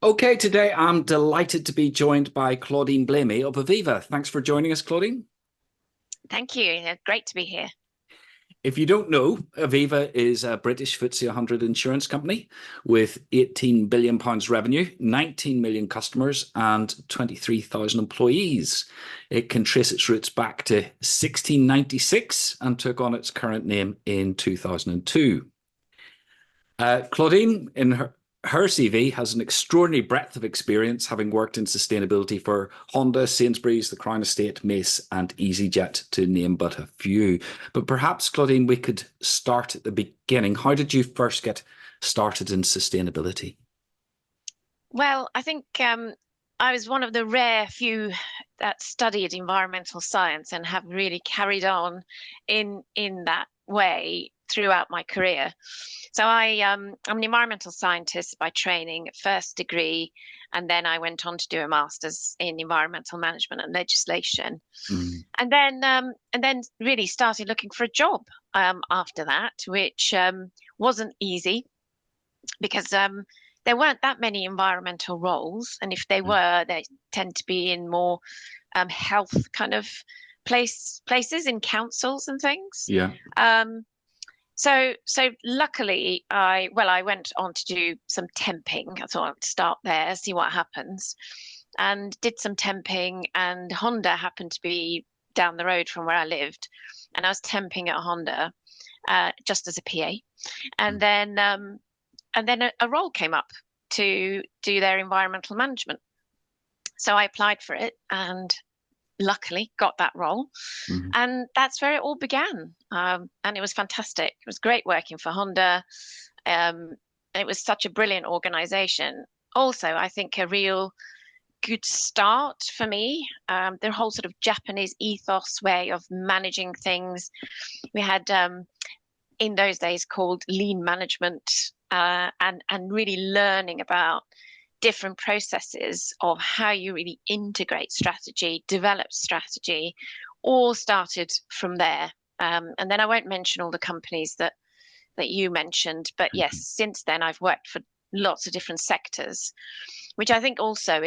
Okay, today I'm delighted to be joined by Claudine Blamey of Aviva. Thanks for joining us, Claudine. Thank you. Great to be here. If you don't know, Aviva is a British FTSE 100 insurance company with 18 billion pounds revenue, 19 million customers, and 23,000 employees. It can trace its roots back to 1696 and took on its current name in 2002. Claudine, in her CV, has an extraordinary breadth of experience, having worked in sustainability for Honda, Sainsbury's, the Crown Estate, Mace, and EasyJet, to name but a few. But perhaps, Claudine, we could start at the beginning. How did you first get started in sustainability? Well, I think I was one of the rare few that studied environmental science and have really carried on in that way throughout my career. So I'm an environmental scientist by training, first degree, and then I went on to do a master's in environmental management and legislation, Mm, and then really started looking for a job after that, which wasn't easy because there weren't that many environmental roles, and if they yeah. were, they tend to be in more health kind of places in councils and things. Yeah. Um, so luckily, I went on to do some temping. I thought I'd start there, see what happens, and did some temping. And Honda happened to be down the road from where I lived, and I was temping at Honda just as a PA, and Mm, then a role came up to do their environmental management. So I applied for it and luckily got that role. mhm. And that's where it all began. And it was fantastic. It was great working for Honda. Um, it was such a brilliant organization. Also, I think a real good start for me. The whole sort of Japanese ethos way of managing things. We had in those days called lean management, and really learning about different processes of how you really integrate strategy, develop strategy, all started from there. And then I won't mention all the companies that you mentioned, but yes, since then I've worked for lots of different sectors, which I think also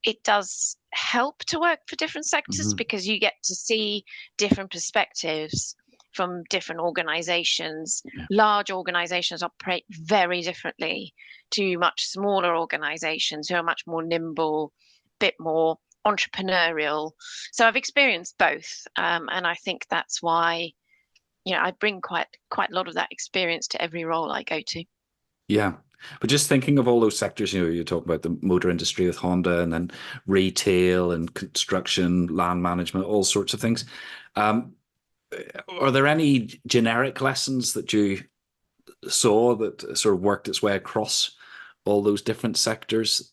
it does help to work for different sectors Mhm. because you get to see different perspectives from different organizations. Yeah. Large organizations operate very differently to much smaller organizations who are much more nimble, bit more entrepreneurial. So I've experienced both, and I think that's why I bring quite a lot of that experience to every role I go to. Yeah. But just thinking of all those sectors, you talk about the motor industry with Honda and then retail and construction, land management, all sorts of things. Um, are there any generic lessons that you saw that sort of worked its way across all those different sectors?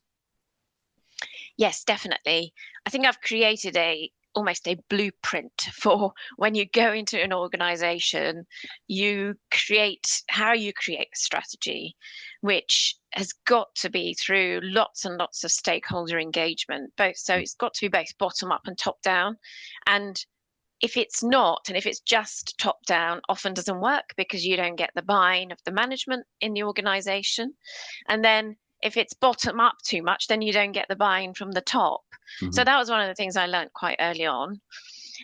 Yes, definitely. I think I've created a almost a blueprint for when you go into an organization, you create how you create a strategy, which has got to be through lots and lots of stakeholder engagement, both so it's got to be both bottom up and top down. And if it's not, and if it's just top down, often doesn't work because you don't get the buy-in of the management in the organization. And then if it's bottom up too much, then you don't get the buy-in from the top. So Hmm. that was one of the things I learned quite early on.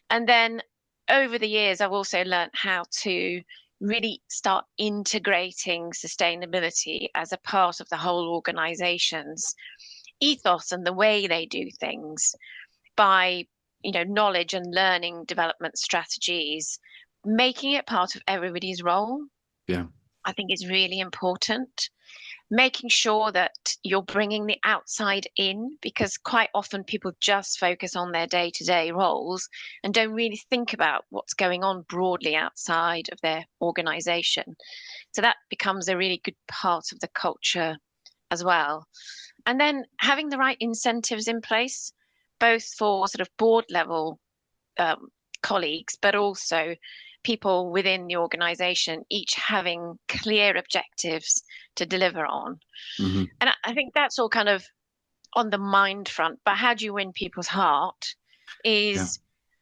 And then over the years, I've also learned how to really start integrating sustainability as a part of the whole organization's ethos and the way they do things by knowledge and learning development strategies, making it part of everybody's role. Yeah. I think is really important. Making sure that you're bringing the outside in because quite often people just focus on their day-to-day roles and don't really think about what's going on broadly outside of their organization. So that becomes a really good part of the culture as well. And then having the right incentives in place, both for sort of board level um, colleagues, but also people within the organization, each having clear objectives to deliver on. Hmm. And I think that's all kind of on the mind front. But how do you win people's heart Yeah. is,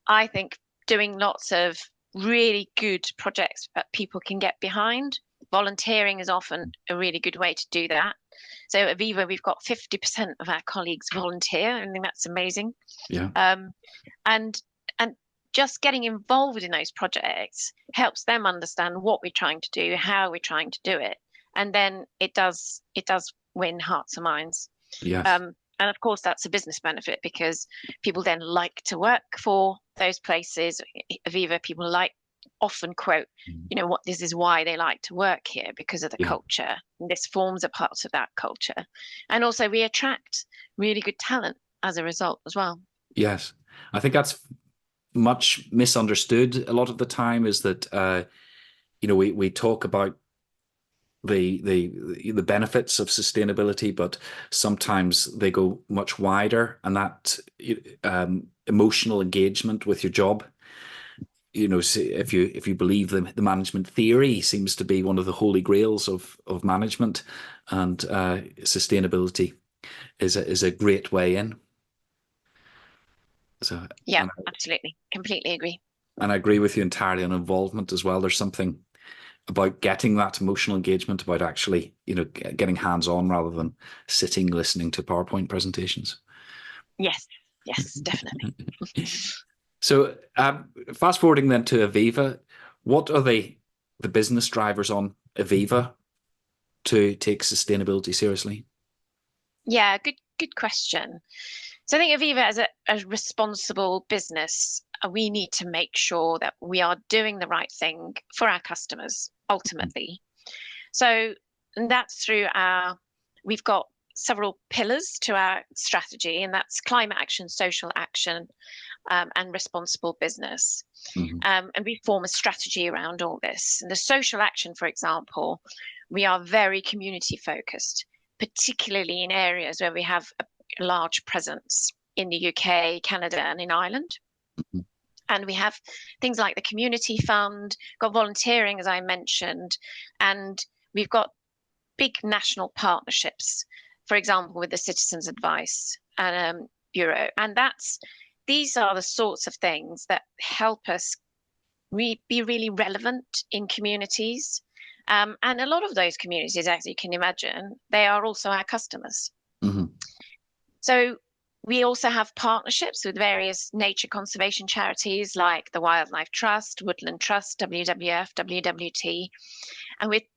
I think, doing lots of really good projects that people can get behind. Volunteering is often a really good way to do that. So at Aviva, we've got 50% of our colleagues volunteer. I think that's amazing. Yeah. And and just getting involved in those projects helps them understand what we're trying to do, how we're trying to do it, and then it does win hearts and minds. Yes. And of course, that's a business benefit because people then like to work for those places. Aviva people often quote, what this is why they like to work here because of the Yeah. culture. And this forms a part of that culture. And also we attract really good talent as a result as well. Yes. I think that's much misunderstood a lot of the time, is that we talk about the benefits of sustainability, but sometimes they go much wider, and that emotional engagement with your job. If you believe the management theory seems to be one of the holy grails of management, and sustainability is a great way in. So, Yeah, absolutely. Completely agree. and I agree with you entirely on involvement as well. There's something about getting that emotional engagement, about actually, getting hands-on rather than sitting listening to PowerPoint presentations. Yes, yes, definitely. So, fast forwarding then to Aviva, what are the business drivers on Aviva to take sustainability seriously? Yeah, good question. So I think Aviva, as a responsible business, we need to make sure that we are doing the right thing for our customers ultimately. So and that's we've got several pillars to our strategy, and that's climate action, social action, and responsible business. Mm-hmm. And we form a strategy around all this. And the social action, for example, we are very community focused, particularly in areas where we have a large presence in the UK, Canada, and in Ireland. Mm-hmm. And we have things like the community fund, got volunteering, as I mentioned, and we've got big national partnerships, for example, with the Citizens Advice Bureau. And these are the sorts of things that help us be really relevant in communities. And a lot of those communities, as you can imagine, they are also our customers. Mm-hmm. So we also have partnerships with various nature conservation charities like the Wildlife Trust, Woodland Trust, WWF, WWT. And we've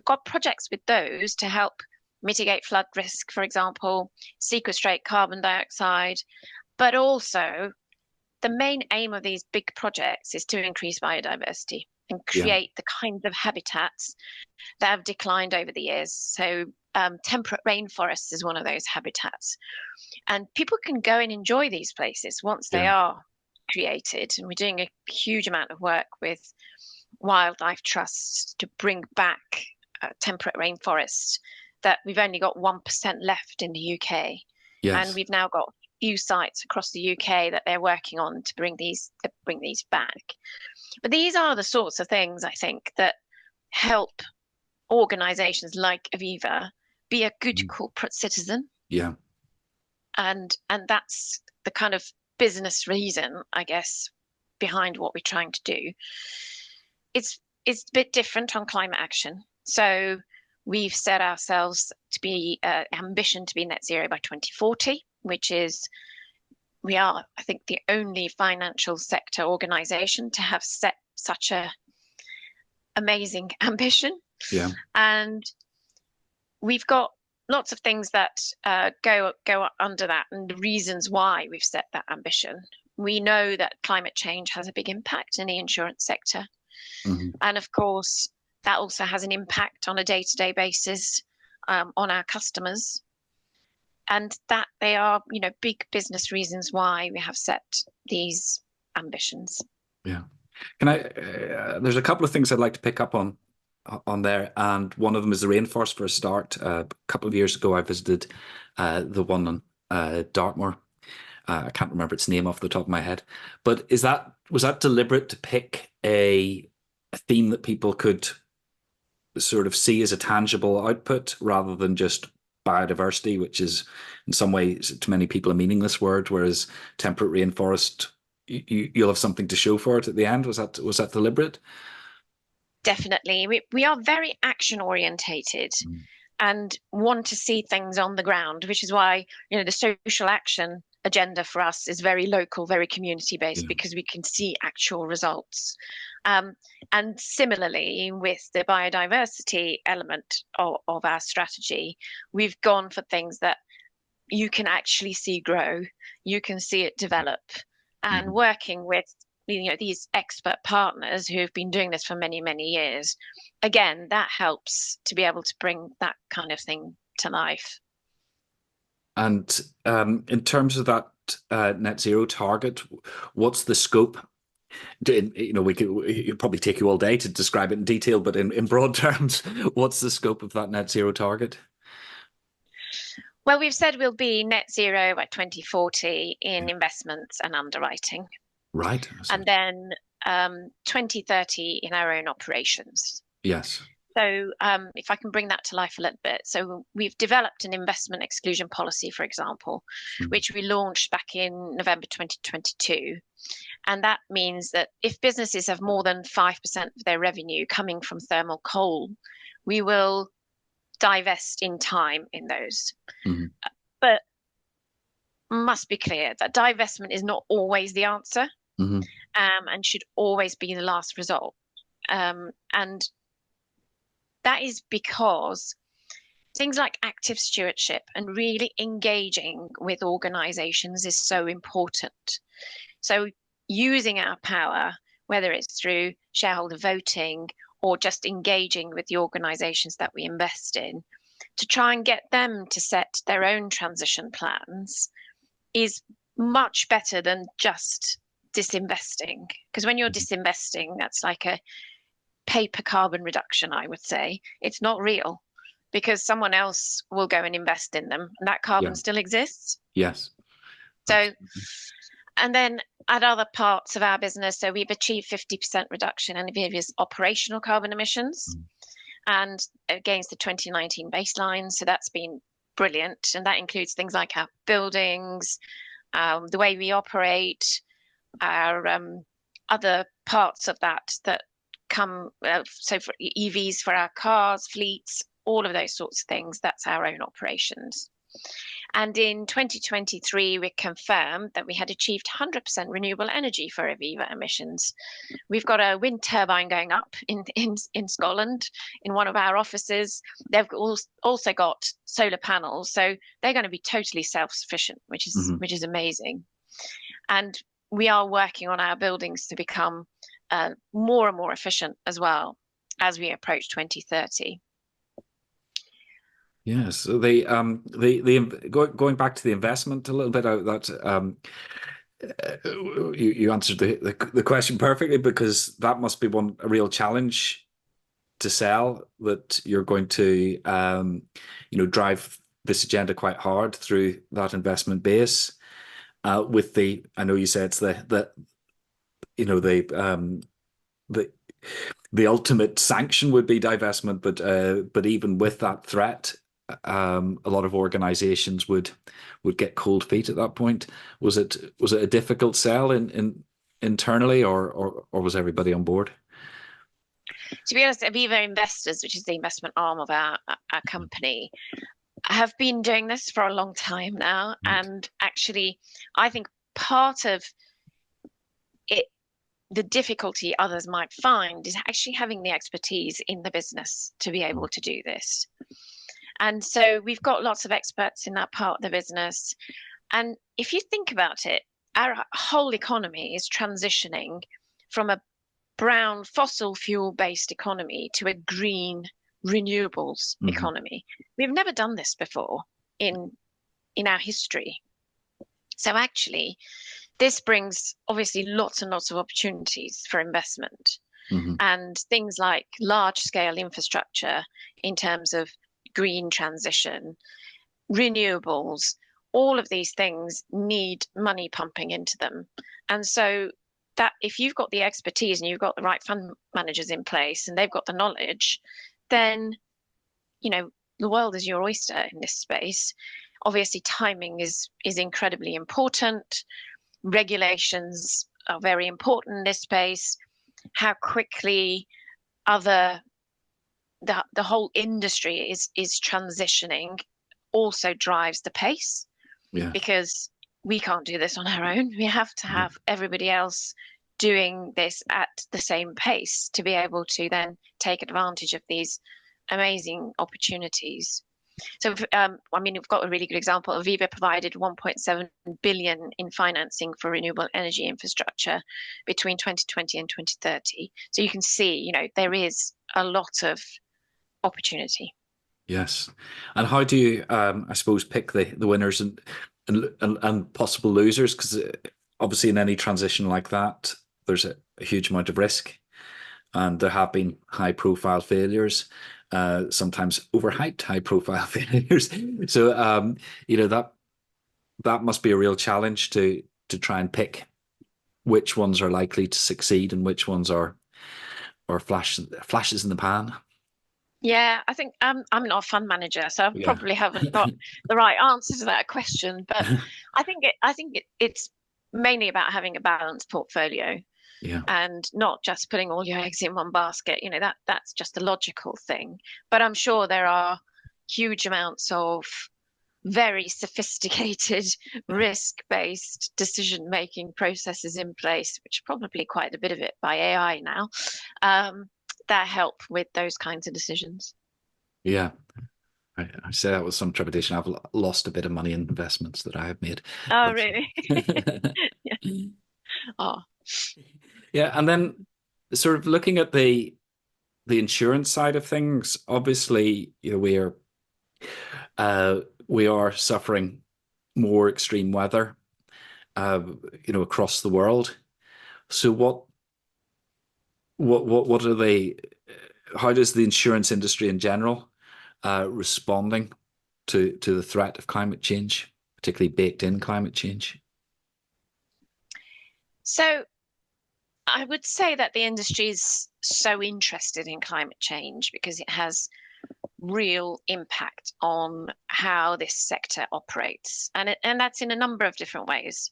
got projects with those to help mitigate flood risk, for example, sequestrate carbon dioxide. But also, the main aim of these big projects is to increase biodiversity and create the kinds of habitats that have declined over the years. So temperate rainforest is one of those habitats. And people can go and enjoy these places once they are created. And we're doing a huge amount of work with wildlife trusts to bring back temperate rainforests that we've only got 1% left in the UK. Yes. And we've now got few sites across the UK that they're working on to bring these back. But these are the sorts of things, I think, that help organizations like Aviva be a good corporate citizen. Yeah. And that's the kind of business reason, I guess, behind what we're trying to do. It's a bit different on climate action. So we've set ourselves to be ambition to be net zero by 2040, which is we are, I think, the only financial sector organization to have set such a amazing ambition. Yeah. And we've got lots of things that go under that, and the reasons why we've set that ambition. We know that climate change has a big impact in the insurance sector. Mm-hmm. And of course, that also has an impact on a day-to-day basis on our customers. And that they are, big business reasons why we have set these ambitions. Yeah. Can I? There's a couple of things I'd like to pick up on there, and one of them is the rainforest for a start. A couple of years ago, I visited the one on Dartmoor. I can't remember its name off the top of my head, but was that deliberate to pick a theme that people could sort of see as a tangible output rather than just biodiversity, which is in some ways to many people a meaningless word, whereas temperate rainforest, you'll have something to show for it at the end. Was that deliberate? Definitely. We are very action orientated. and want to see things on the ground, which is why, the social action agenda for us is very local, very community based, Yeah. because we can see actual results. And similarly, with the biodiversity element of our strategy, we've gone for things that you can actually see grow, you can see it develop, and working with these expert partners who have been doing this for many, many years. Again, that helps to be able to bring that kind of thing to life. And in terms of that net zero target, what's the scope? It'd probably take you all day to describe it in detail, but in broad terms, what's the scope of that net zero target? Well, we've said we'll be net zero by 2040 in investments and underwriting, Right. and then 2030 in our own operations. Yes. So if I can bring that to life a little bit. So we've developed an investment exclusion policy, for example, which we launched back in November 2022. And that means that if businesses have more than 5% of their revenue coming from thermal coal, we will divest in time in those. But must be clear that divestment is not always the answer, and should always be the last result. And that is because things like active stewardship and really engaging with organizations is so important. So using our power, whether it's through shareholder voting or just engaging with the organizations that we invest in, to try and get them to set their own transition plans, is much better than just disinvesting. Because when you're disinvesting, that's like a paper carbon reduction, I would say. It's not real, because someone else will go and invest in them, and that carbon still exists. Yes. So, Absolutely. and then at other parts of our business, so we've achieved 50% reduction in Aviva's operational carbon emissions, and against the 2019 baseline. So that's been brilliant. And that includes things like our buildings, the way we operate, our other parts of that come, so for EVs for our cars, fleets, all of those sorts of things, that's our own operations. And in 2023, we confirmed that we had achieved 100% renewable energy for Aviva emissions. We've got a wind turbine going up in Scotland in one of our offices. They've also got solar panels, so they're going to be totally self-sufficient, which is amazing. And we are working on our buildings to become more and more efficient as well as we approach 2030. Yes. So going back to the investment a little bit, that you answered the question perfectly, because that must be a real challenge to sell, that you're going to drive this agenda quite hard through that investment base. With I know you said it's the ultimate sanction would be divestment, but even with that threat, a lot of organizations would get cold feet at that point. Was it a difficult sell internally, or was everybody on board? To be honest, Aviva Investors, which is the investment arm of our company, have been doing this for a long time now. And actually, I think part of it, the difficulty others might find, is actually having the expertise in the business to be able to do this. And so we've got lots of experts in that part of the business. And if you think about it, our whole economy is transitioning from a brown fossil fuel based economy to a green renewables economy. We've never done this before in our history. So actually, this brings obviously lots and lots of opportunities for investment, and things like large scale infrastructure in terms of green transition, renewables, all of these things need money pumping into them. And so that if you've got the expertise and you've got the right fund managers in place and they've got the knowledge, then, the world is your oyster in this space. Obviously, timing is incredibly important. Regulations are very important in this space. How quickly other the whole industry is transitioning also drives the pace, Yeah. because we can't do this on our own. We have to have everybody else doing this at the same pace to be able to then take advantage of these amazing opportunities. So, I mean, we've got a really good example. Aviva provided 1.7 billion in financing for renewable energy infrastructure between 2020 and 2030. So you can see, there is a lot of opportunity. Yes. And how do you, I suppose, pick the winners and possible losers? Because obviously, in any transition like that, there's a huge amount of risk, and there have been high-profile failures, sometimes overhyped high-profile failures. So, that must be a real challenge to try and pick which ones are likely to succeed and which ones are flashes in the pan. Yeah, I think I'm not a fund manager, so I Yeah. probably haven't got the right answer to that question. But it's mainly about having a balanced portfolio Yeah. and not just putting all your eggs in one basket. That's just a logical thing. But I'm sure there are huge amounts of very sophisticated risk-based decision-making processes in place, which probably quite a bit of it by AI now, that help with those kinds of decisions. Yeah. I say that with some trepidation. I've lost a bit of money in investments that I have made, Oh, but really? Yeah. Oh, yeah. And then sort of looking at the insurance side of things, obviously, we are suffering more extreme weather, uh, across the world. So what are they? How does the insurance industry in general responding to the threat of climate change, particularly baked in climate change? so I would say that the industry is so interested in climate change because it has real impact on how this sector operates, and that's in a number of different ways.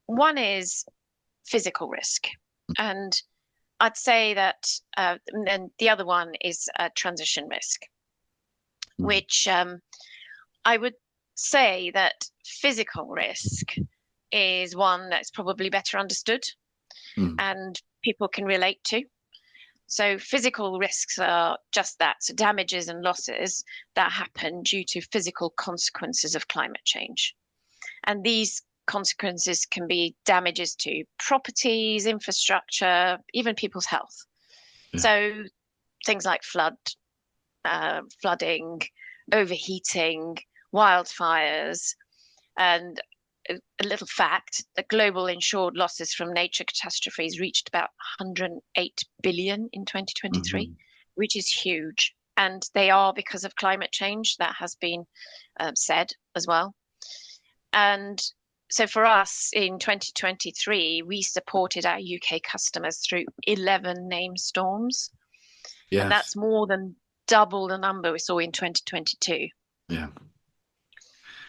One is physical risk, and I'd say that, and then the other one is transition risk, Mm. which I would say that physical risk is one that's probably better understood Mm. and people can relate to. So physical risks are just that, so damages and losses that happen due to physical consequences of climate change. And these consequences can be damages to properties, infrastructure, even people's health. Yeah. So things like flooding, overheating, wildfires, and a little fact, the global insured losses from nature catastrophes reached about 108 billion in 2023, Mhm. which is huge. And they are because of climate change. That has been said as well. And so for us in 2023, we supported our UK customers through 11 named storms. And Yes. that's more than double the number we saw in 2022. Yeah.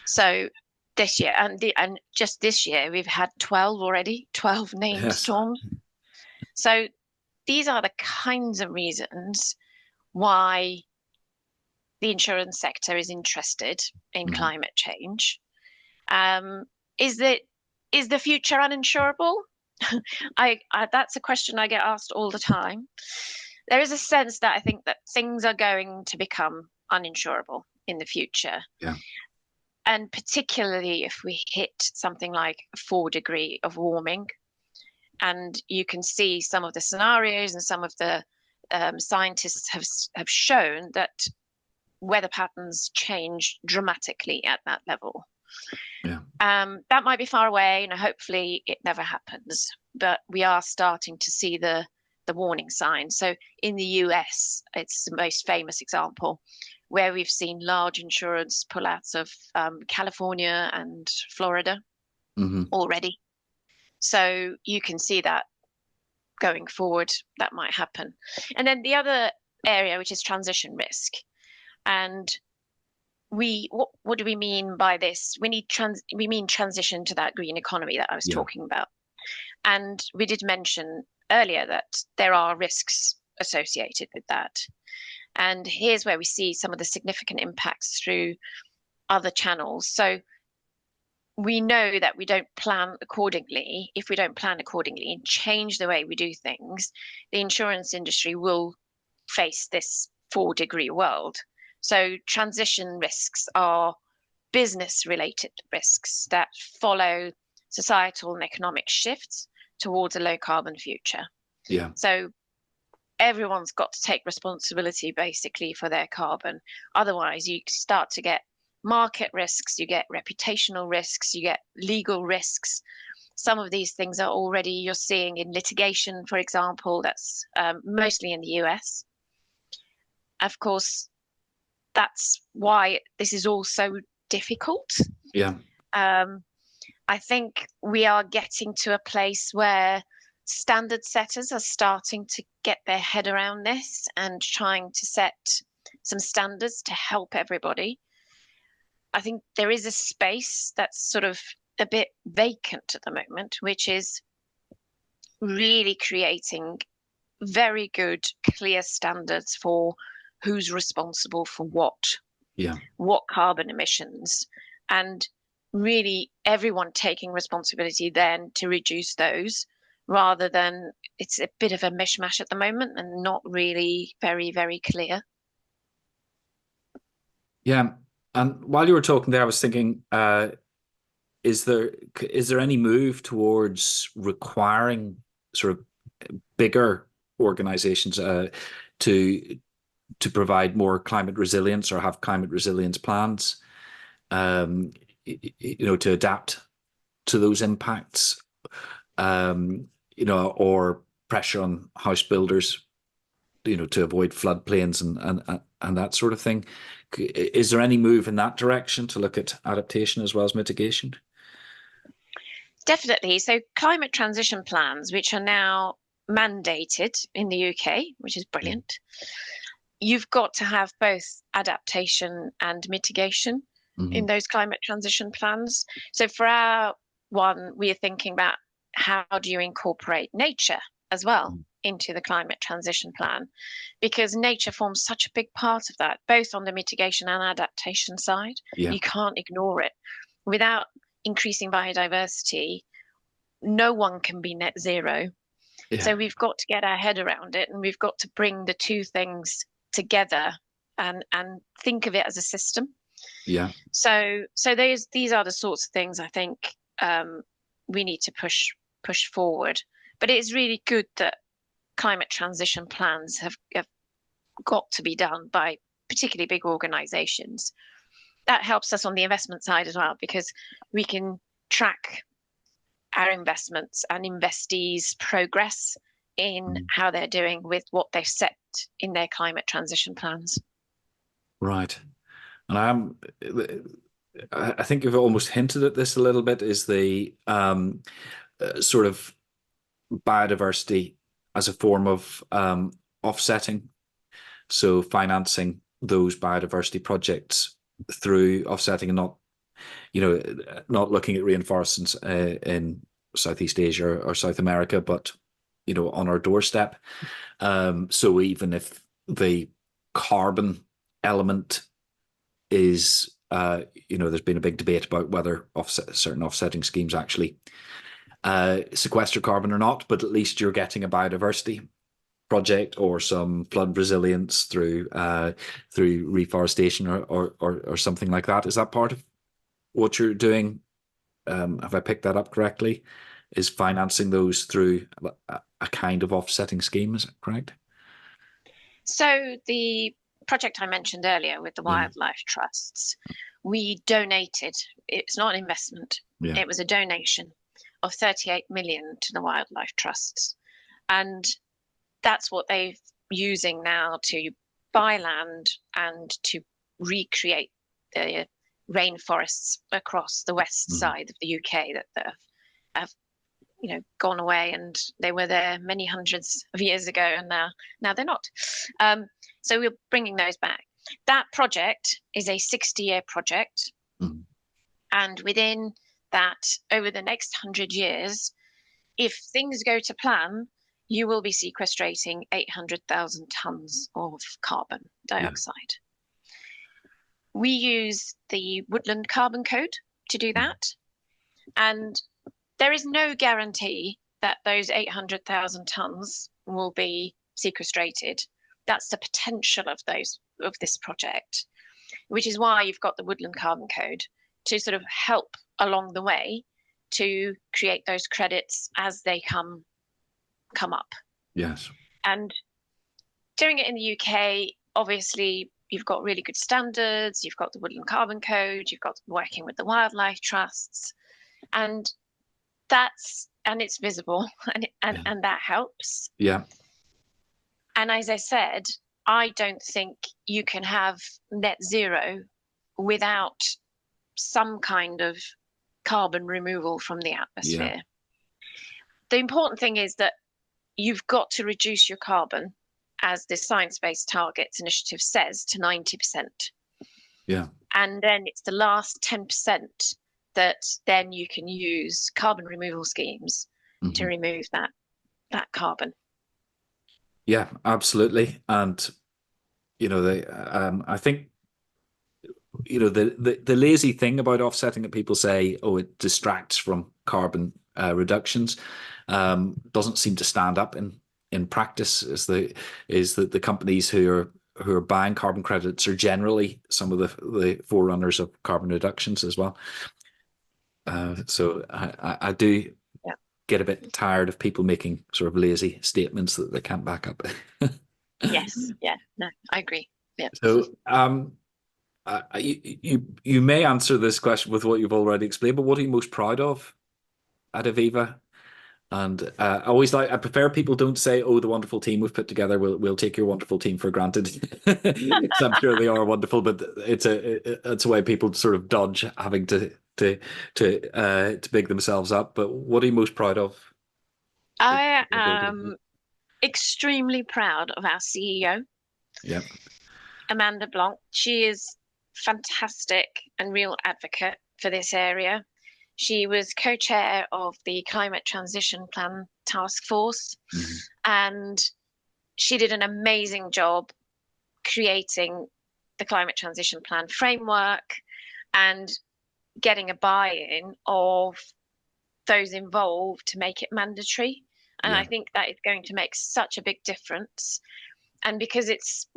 So this year and just this year we've had 12 already, 12 named Yes. storms. So these are the kinds of reasons why the insurance sector is interested in Mhm. climate change. Um, is that is the future uninsurable? I that's a question I get asked all the time. There is a sense that I think that things are going to become uninsurable in the future. Yeah. And particularly if we hit something like 4 degree of warming, and you can see some of the scenarios and some of the scientists have shown that weather patterns change dramatically at that level. Yeah. That might be far away, hopefully it never happens, but we are starting to see the warning signs. So in the US, it's the most famous example where we've seen large insurance pull out of California and Florida Hmm. already. So you can see that going forward, that might happen. And then the other area, which is transition risk. And what do we mean by this? We mean transition to that green economy that I was Yeah. talking about. And we did mention earlier that there are risks associated with that. And here's where we see some of the significant impacts through other channels. So we know that we don't plan accordingly. If we don't plan accordingly and change the way we do things, the insurance industry will face this 4-degree world. So transition risks are business-related risks that follow societal and economic shifts towards a low-carbon future. Yeah. So everyone's got to take responsibility basically for their carbon. Otherwise, you start to get market risks, you get reputational risks, you get legal risks. Some of these things are already you're seeing in litigation, for example, that's mostly in the US. Of course, that's why this is all so difficult. Yeah. I think we are getting to a place where standard setters are starting to get their head around this and trying to set some standards to help everybody. I think there is a space that's sort of a bit vacant at the moment, which is really creating very good, clear standards for who's responsible for what carbon emissions, and really everyone taking responsibility then to reduce those, rather than it's a bit of a mishmash at the moment and not really very, very clear. Yeah. And while you were talking there, I was thinking, is there any move towards requiring sort of bigger organizations to provide more climate resilience or have climate resilience plans, to adapt to those impacts, or pressure on house builders, to avoid floodplains and that sort of thing? Is there any move in that direction to look at adaptation as well as mitigation? Definitely. So climate transition plans, which are now mandated in the UK, which is brilliant. You've got to have both adaptation and mitigation in those climate transition plans. So for our one, we are thinking about how do you incorporate nature as well into the climate transition plan, because nature forms such a big part of that, both on the mitigation and adaptation side. Yeah. You can't ignore it. Without increasing biodiversity, no one can be net zero. Yeah. So we've got to get our head around it, and we've got to bring the two things together and think of it as a system. Yeah. So these are the sorts of things I think we need to push forward. But it's really good that climate transition plans have got to be done by particularly big organizations. That helps us on the investment side as well, because we can track our investments and investees' progress in how they're doing with what they've set in their climate transition plans. Right. And I think you've almost hinted at this a little bit, is the sort of biodiversity as a form of offsetting. So financing those biodiversity projects through offsetting, and not looking at rainforests in Southeast Asia or South America, but on our doorstep. So even if the carbon element is, there's been a big debate about whether certain offsetting schemes actually sequester carbon or not, but at least you're getting a biodiversity project or some flood resilience through reforestation or something like that. Is that part of what you're doing? Have I picked that up correctly? Is financing those through a kind of offsetting scheme? Is that correct? So the project I mentioned earlier with the wildlife trusts, we donated. It's not an investment. Yeah. It was a donation of 38 million to the wildlife trusts, and that's what they're using now to buy land and to recreate the rainforests across the west side of the UK that have gone away, and they were there many hundreds of years ago, and now they're not. So we're bringing those back. That project is a 60-year project, and within that, over the next 100 years, if things go to plan, you will be sequestrating 800,000 tons of carbon dioxide. We use the Woodland Carbon Code to do that. And there is no guarantee that those 800,000 tons will be sequestrated. That's the potential of this project, which is why you've got the Woodland Carbon Code to sort of help along the way to create those credits as they come up. Yes. And doing it in the UK, obviously, you've got really good standards, you've got the Woodland Carbon Code, you've got working with the wildlife trusts, and it's visible, and that helps. Yeah. And as I said, I don't think you can have net zero without some kind of carbon removal from the atmosphere. Yeah. The important thing is that you've got to reduce your carbon, as the Science Based Targets Initiative says, to 90%. Yeah. And then it's the last 10% that then you can use carbon removal schemes to remove that carbon. Yeah, absolutely. And I think the lazy thing about offsetting that people say, oh, it distracts from carbon reductions, doesn't seem to stand up in practice. Is that the companies who are buying carbon credits are generally some of the forerunners of carbon reductions as well. So I do get a bit tired of people making sort of lazy statements that they can't back up. Yes, yeah, no, I agree. Yeah. So you may answer this question with what you've already explained, but what are you most proud of at Aviva? And I prefer people don't say, "Oh, the wonderful team we've put together." We'll take your wonderful team for granted. So I'm sure they are wonderful, but it's a way people sort of dodge having to big themselves up. But what are you most proud of? I am extremely proud of our CEO, Amanda Blanc. She is fantastic and real advocate for this area. She was co-chair of the Climate Transition Plan Task Force, and she did an amazing job creating the Climate Transition Plan framework and getting a buy-in of those involved to make it mandatory. And I think that is going to make such a big difference. And because it's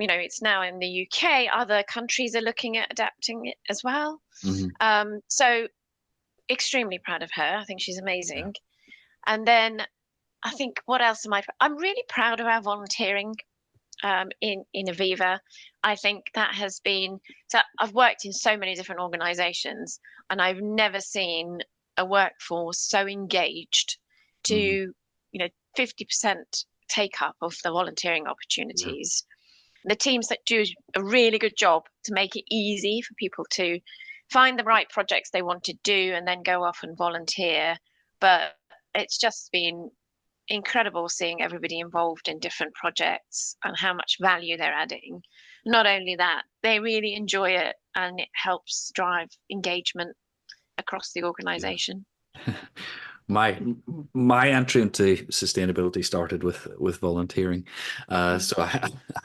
now in the UK, other countries are looking at adapting it as well. So extremely proud of her. I think she's amazing. And then I think, what else I'm really proud of our volunteering in Aviva. I think that has been, so I've worked in so many different organizations, and I've never seen a workforce so engaged to 50% take up of the volunteering opportunities. The teams that do a really good job to make it easy for people to find the right projects they want to do and then go off and volunteer. But it's just been incredible seeing everybody involved in different projects and how much value they're adding. Not only that, they really enjoy it, and it helps drive engagement across the organization. My entry into sustainability started with volunteering, so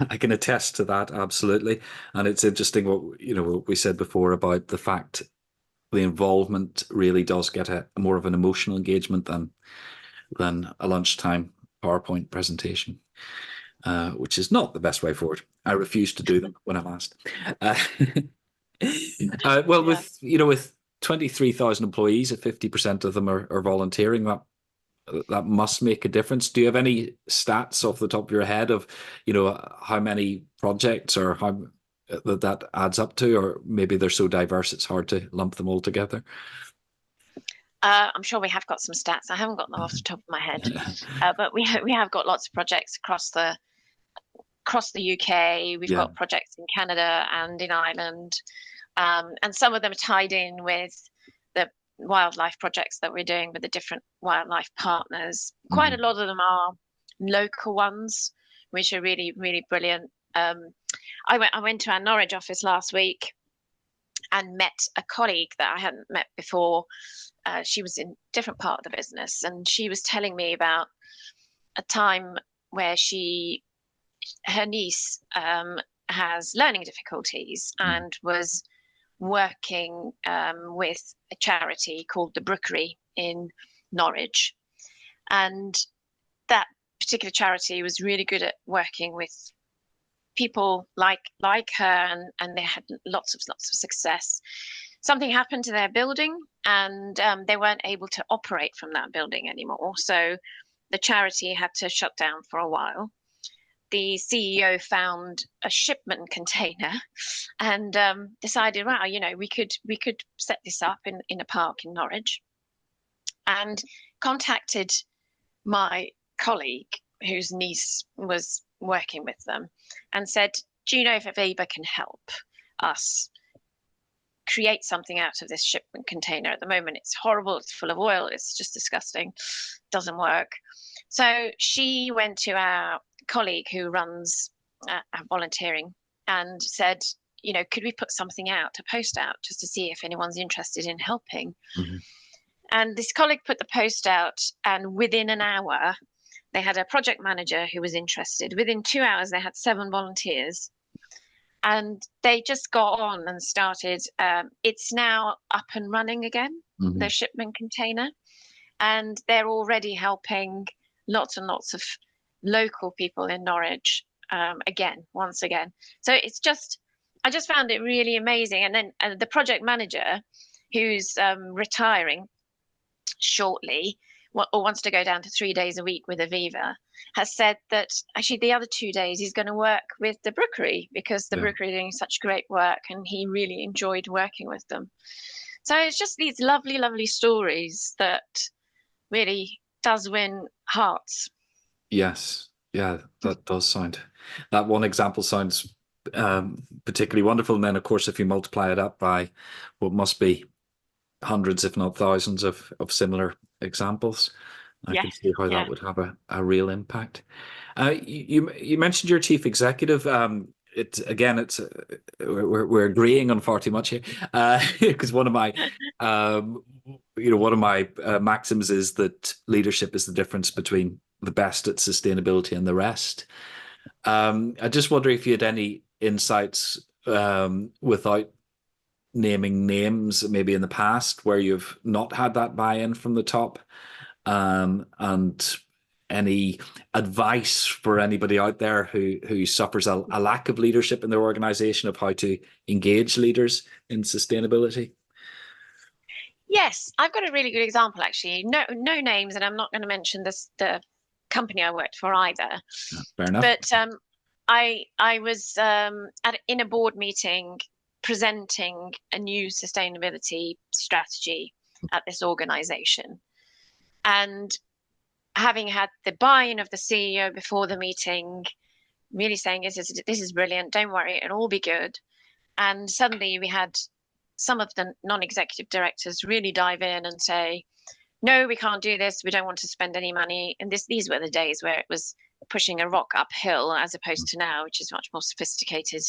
I can attest to that absolutely. And it's interesting what we said before about the fact the involvement really does get a more of an emotional engagement than a lunchtime PowerPoint presentation, which is not the best way forward. I refuse to do them when I'm asked. With 23,000 employees, at 50% of them are volunteering, that must make a difference. Do you have any stats off the top of your head of, how many projects or how that adds up to, or maybe they're so diverse it's hard to lump them all together? I'm sure we have got some stats. I haven't got them off the top of my head, but we have got lots of projects across the UK. We've got projects in Canada and in Ireland. And some of them are tied in with the wildlife projects that we're doing with the different wildlife partners. Quite a lot of them are local ones, which are really, really brilliant. I went to our Norwich office last week and met a colleague that I hadn't met before. She was in a different part of the business, and she was telling me about a time where her niece has learning difficulties and was working with a charity called the Brookery in Norwich. And that particular charity was really good at working with people like her, and they had lots of success. Something happened to their building, and they weren't able to operate from that building anymore. So the charity had to shut down for a while. The CEO found a shipment container and decided, wow, we could set this up in a park in Norwich, and contacted my colleague whose niece was working with them and said, do you know if Aviva can help us create something out of this shipment container? At the moment, it's horrible. It's full of oil. It's just disgusting. Doesn't work. So she went to our colleague who runs our volunteering and said, could we put something out, a post out, just to see if anyone's interested in helping? Mm-hmm. And this colleague put the post out, and within an hour, they had a project manager who was interested. Within 2 hours, they had 7 volunteers. And they just got on and started. It's now up and running again, the shipment container. And they're already helping lots and lots of local people in Norwich once again. So I just found it really amazing. And then the project manager, who's retiring shortly, or wants to go down to 3 days a week with Aviva, has said that actually the other 2 days he's going to work with the Brookery, because the Brookery are doing such great work and he really enjoyed working with them. So it's just these lovely, lovely stories that really does win hearts. Yes. Yeah, that does sound. That one example sounds particularly wonderful. And then, of course, if you multiply it up by what must be hundreds, if not thousands, of similar examples, I can see how that would have a real impact. You mentioned your chief executive. We're agreeing on far too much here, because one of my maxims is that leadership is the difference between the best at sustainability and the rest. I just wonder if you had any insights, without naming names, maybe in the past where you've not had that buy-in from the top, and any advice for anybody out there who suffers a lack of leadership in their organization, of how to engage leaders in sustainability. Yes, I've got a really good example, actually. No names, and I'm not going to mention the company I worked for either. Fair enough. But I was in a board meeting presenting a new sustainability strategy at this organization, and having had the buy-in of the CEO before the meeting, really saying, this is brilliant, don't worry, it'll all be good. And suddenly we had some of the non-executive directors really dive in and say, no, we can't do this, we don't want to spend any money. And these were the days where it was pushing a rock uphill, as opposed to now, which is much more sophisticated.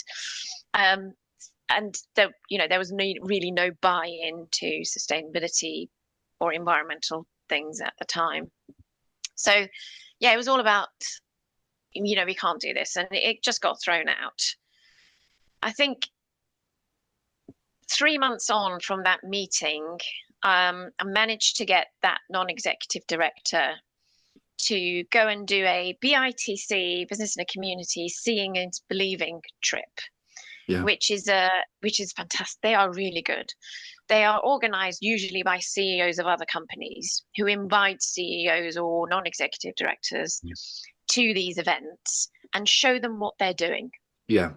And there was really no buy-in to sustainability or environmental things at the time. So, yeah, it was all about, we can't do this. And it just got thrown out. I think 3 months on from that meeting, I managed to get that non-executive director to go and do a BITC, Business in a Community, Seeing is Believing trip. Yeah. which is fantastic. They are really good. They are organized usually by CEOs of other companies who invite CEOs or non-executive directors to these events and show them what they're doing. Yeah.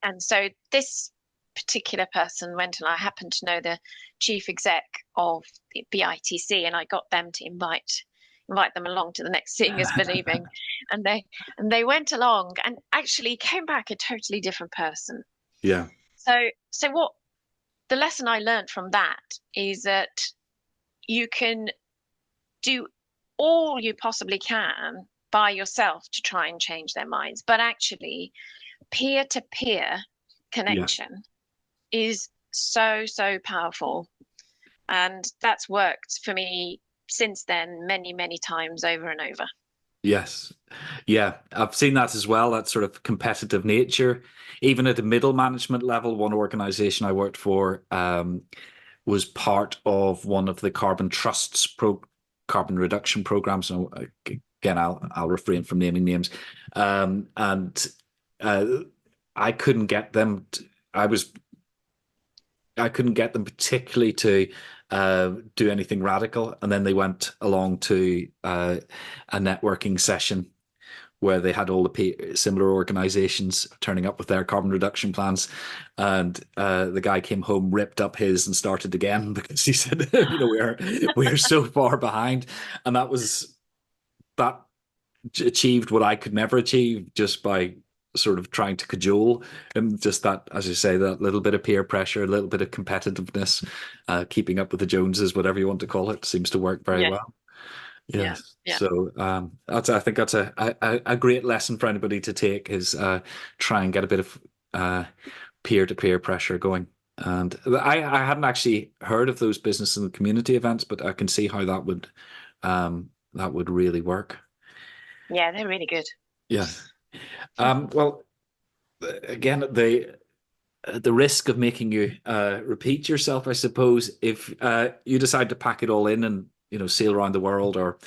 And so this particular person went, and I happened to know the chief exec of the BITC, and I got them to invite them along to the next Seeing is Believing. and they went along and actually came back a totally different person. Yeah. So what the lesson I learned from that is that you can do all you possibly can by yourself to try and change their minds, but actually peer-to-peer connection is so powerful. And that's worked for me since then many times, over and over. Yes. Yeah, I've seen that as well, that sort of competitive nature. Even at the middle management level, one organization I worked for was part of one of the carbon trusts carbon reduction programs. So again, I'll refrain from naming names. And uh, I couldn't get them. I couldn't get them particularly to do anything radical. And then they went along to a networking session where they had all the similar organizations turning up with their carbon reduction plans. And the guy came home, ripped up his, and started again because he said, we're so far behind. And that achieved what I could never achieve just by sort of trying to cajole, and just that, as you say, that little bit of peer pressure, a little bit of competitiveness, keeping up with the Joneses, whatever you want to call it, seems to work very Yeah, well. yeah, Yes. yeah. So I think that's a great lesson for anybody to take is try and get a bit of peer-to-peer pressure going. And I hadn't actually heard of those business and community events, but I can see how that would really work. Yeah, they're really good. Yes. Well, again, the risk of making you repeat yourself, I suppose, if you decide to pack it all in and sail around the world or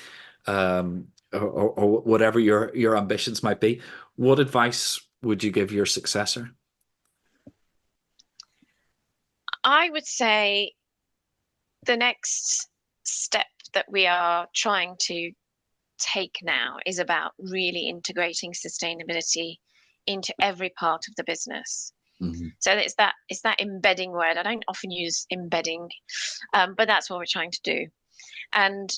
whatever your ambitions might be, what advice would you give your successor? I would say the next step that we are trying to take now is about really integrating sustainability into every part of the business. Mhm. So it's that embedding word. I don't often use embedding, but that's what we're trying to do. And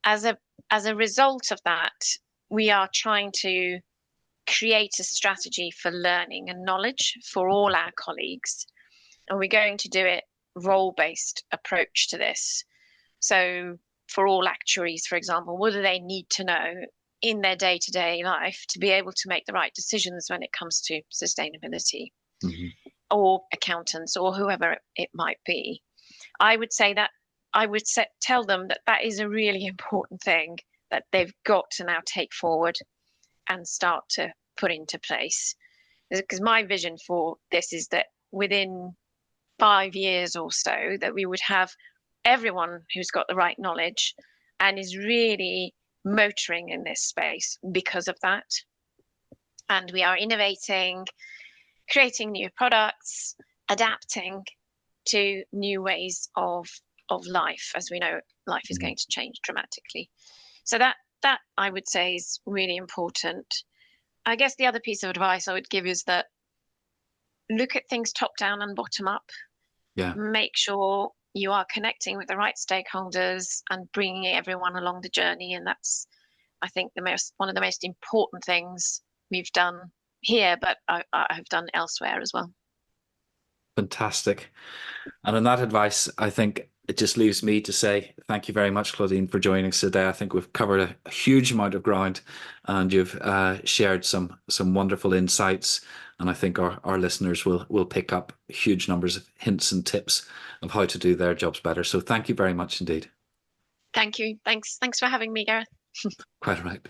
as a result of that, we are trying to create a strategy for learning and knowledge for all our colleagues. And we're going to do it role-based approach to this. So for all actuaries, for example, what do they need to know in their day-to-day life to be able to make the right decisions when it comes to sustainability, Mhm. or accountants or whoever it might be? I would say that I would tell them that that is a really important thing that they've got to now take forward and start to put into place. Because my vision for this is that within 5 years or so, that we would have everyone who's got the right knowledge and is really motoring in this space because of that. And we are innovating, creating new products, adapting to new ways of life. As we know, life is Mhm. going to change dramatically. So that I would say is really important. I guess the other piece of advice I would give is that look at things top down and bottom up. Yeah, Make sure you are connecting with the right stakeholders and bringing everyone along the journey. And that's, I think, one of the most important things we've done here, but I've done elsewhere as well. fantastic. And on that advice, I think it just leaves me to say thank you very much, Claudine, for joining us today. I think we've covered a huge amount of ground, and you've shared some wonderful insights. And I think our listeners will pick up huge numbers of hints and tips of how to do their jobs better. So thank you very much indeed. Thank you. Thanks for having me, Gareth. Quite right.